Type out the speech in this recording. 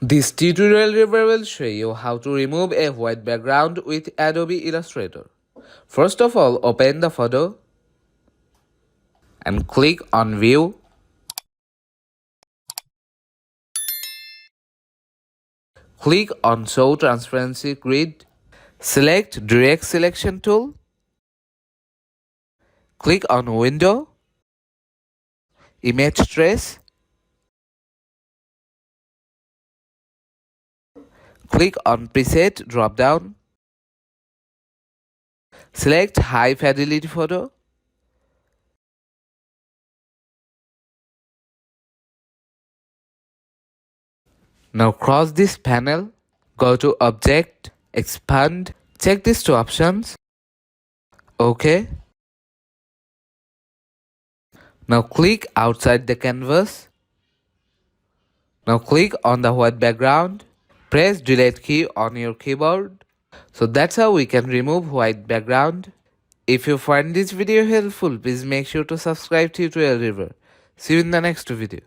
This tutorial review will show you how to remove a white background with Adobe Illustrator. First of all, open the photo and click on View. Click on Show Transparency Grid. Select Direct Selection tool. Click on Window, Image Trace. Click on Preset drop-down. Select High Fidelity Photo. Now cross this panel, go to Object, Expand, check these two options. OK. Now click outside the canvas. Now click on the white background. Press Delete key on your keyboard. So that's how we can remove white background. If you find this video helpful, please make sure to subscribe to Tutorial Review. See you in the next video.